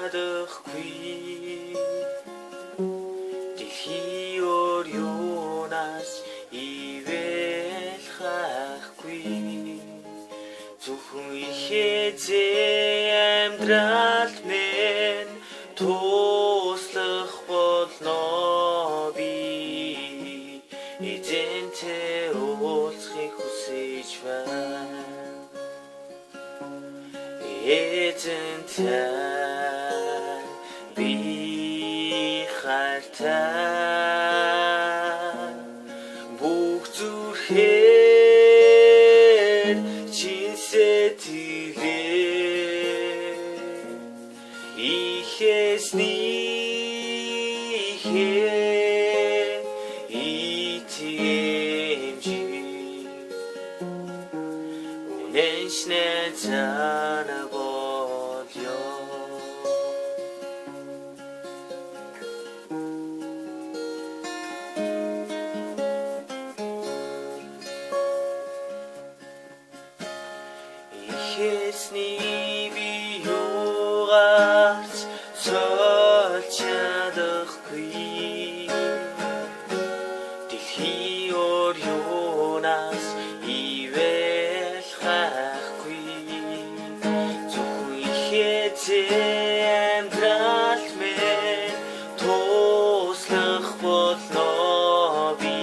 чадахгүй дэлхий өрөөнөөс ивэл хахгүй зөвхөн ихээзээ амьдрал минь туслах болно би эзэнтэй уулзахыг хүсэж байна эзэнтэй би хайртай бүх зүрхээр чин сэтгэлээр ихээснийхээ итгэмжийг үнэншнэ цаана болё ихээсний би юугаарч сольж чадахгүй дэлхий өрөөнөөс ивэл хахгүй зөвхөн ихээзээ амьдрал минь туслах болно би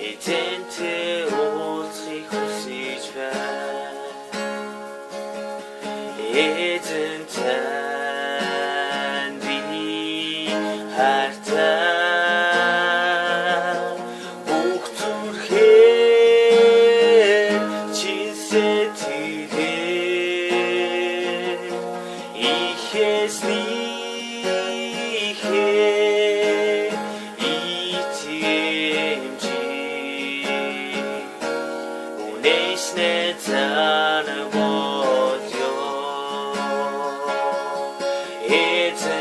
эзэнтэй уулзахыг хүсэж байна эзэнтэй би хайртай бүх зүрхээр чин сэтгэлээр ихээснийхээ итгэмжийг үнэншнэ цаана болё эзэн